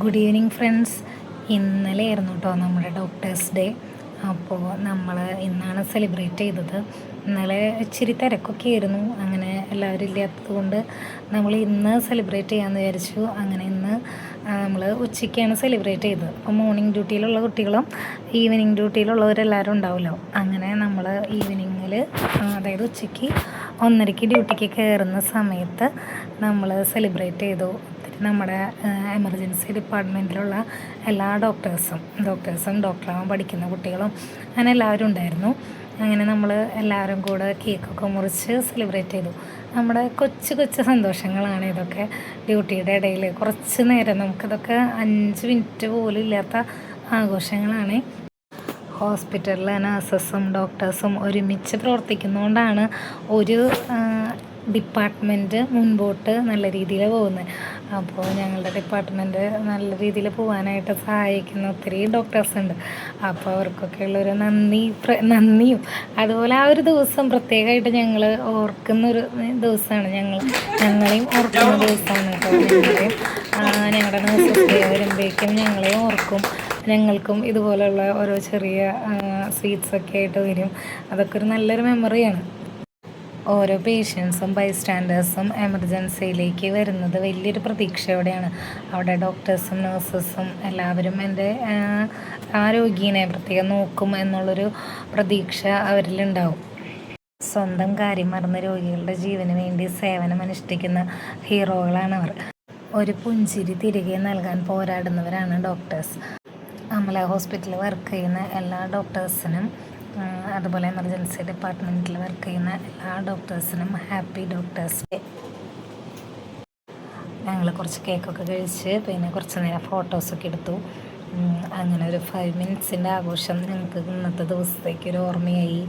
Good evening friends. ഇന്നലെ ആയിരുന്നു കേട്ടോ നമ്മുടെ ഡോക്ടേഴ്സ് ഡേ. അപ്പോൾ നമ്മൾ ഇന്നാണ് സെലിബ്രേറ്റ് ചെയ്തത്. ഇന്നലെ ഇച്ചിരി തിരക്കൊക്കെ ആയിരുന്നു, അങ്ങനെ എല്ലാവരും ഇല്ലാത്തത് കൊണ്ട് നമ്മൾ ഇന്ന് സെലിബ്രേറ്റ് ചെയ്യാമെന്ന് വിചാരിച്ചു. അങ്ങനെ ഇന്ന് നമ്മൾ ഉച്ചയ്ക്കാണ് സെലിബ്രേറ്റ് ചെയ്തത്. അപ്പോൾ മോർണിംഗ് ഡ്യൂട്ടിയിലുള്ള കുട്ടികളും ഈവനിങ് ഡ്യൂട്ടിയിലുള്ളവരെല്ലാവരും ഉണ്ടാവുമല്ലോ. അങ്ങനെ നമ്മൾ ഈവനിങ്ങിൽ, അതായത് ഉച്ചയ്ക്ക് 1:30 ഡ്യൂട്ടിക്ക് കയറുന്ന സമയത്ത് നമ്മൾ സെലിബ്രേറ്റ് ചെയ്തു. നമ്മുടെ എമർജൻസി ഡിപ്പാർട്ട്മെൻറ്റിലുള്ള എല്ലാ ഡോക്ടേഴ്സും ഡോക്ടറാവാൻ പഠിക്കുന്ന കുട്ടികളും അങ്ങനെ എല്ലാവരും ഉണ്ടായിരുന്നു. അങ്ങനെ നമ്മൾ എല്ലാവരും കൂടെ കേക്കൊക്കെ മുറിച്ച് സെലിബ്രേറ്റ് ചെയ്തു. നമ്മുടെ കൊച്ചു കൊച്ചു സന്തോഷങ്ങളാണ് ഇതൊക്കെ. ഡ്യൂട്ടിയുടെ ഇടയിൽ കുറച്ച് നേരം നമുക്കിതൊക്കെ 5 മിനിറ്റ് പോലും ഇല്ലാത്ത ആഘോഷങ്ങളാണ്. ഹോസ്പിറ്റലിലെ നഴ്സസും ഡോക്ടേഴ്സും ഒരുമിച്ച് പ്രവർത്തിക്കുന്നതുകൊണ്ടാണ് ഒരു ഡിപ്പാർട്ട്മെൻറ്റ് മുൻപോട്ട് നല്ല രീതിയിൽ പോകുന്നത്. അപ്പോൾ ഞങ്ങളുടെ ഡിപ്പാർട്ട്മെൻറ്റ് നല്ല രീതിയിൽ പോകാനായിട്ട് സഹായിക്കുന്ന ഒത്തിരി ഡോക്ടേഴ്സ് ഉണ്ട്. അപ്പോൾ അവർക്കൊക്കെ ഉള്ളൊരു നന്ദിയും അതുപോലെ ആ ഒരു ദിവസം പ്രത്യേകമായിട്ട് ഞങ്ങൾ ഓർക്കുന്നൊരു ദിവസമാണ്. ഞങ്ങളെയും ഓർക്കുന്ന ദിവസമാണ് കേട്ടോ. ഞങ്ങളുടെ നഴ്സസ് ഡേ വരുമ്പോഴേക്കും ഞങ്ങളെയും ഓർക്കും. ഞങ്ങൾക്കും ഇതുപോലെയുള്ള ഓരോ ചെറിയ സ്വീറ്റ്സൊക്കെ ആയിട്ട് വരും. അതൊക്കെ ഒരു നല്ലൊരു മെമ്മറിയാണ്. ഓരോ പേഷ്യൻസും ബൈസ്റ്റാൻഡേഴ്സും എമർജൻസിയിലേക്ക് വരുന്നത് വലിയൊരു പ്രതീക്ഷയോടെയാണ്. അവിടെ ഡോക്ടേഴ്സും നഴ്സസും എല്ലാവരും എൻ്റെ ആ രോഗീനെ പ്രത്യേകം നോക്കും എന്നുള്ളൊരു പ്രതീക്ഷ അവരിലുണ്ടാവും. സ്വന്തം കാര്യം മറന്ന് രോഗികളുടെ ജീവന് വേണ്ടി സേവനമനുഷ്ഠിക്കുന്ന ഹീറോകളാണ് അവർ. ഒരു പുഞ്ചിരി തിരികെ നൽകാൻ പോരാടുന്നവരാണ് ഡോക്ടേഴ്സ്. നമ്മളെ ഹോസ്പിറ്റലിൽ വർക്ക് ചെയ്യുന്ന എല്ലാ ഡോക്ടേഴ്സിനും, അതുപോലെ എമർജൻസി ഡിപ്പാർട്ട്മെൻറ്റിൽ വർക്ക് ചെയ്യുന്ന എല്ലാ ഡോക്ടേഴ്സിനും ഹാപ്പി ഡോക്ടേഴ്സ് ഡേ. ഞങ്ങൾ കുറച്ച് കേക്കൊക്കെ കഴിച്ച് പിന്നെ കുറച്ച് നേരം ഫോട്ടോസൊക്കെ എടുത്തു. അങ്ങനെ ഒരു 5 മിനിറ്റ്സിൻ്റെ ആഘോഷം ഞങ്ങൾക്ക് ഇന്നത്തെ ദിവസത്തേക്ക് ഒരു ഓർമ്മയായി.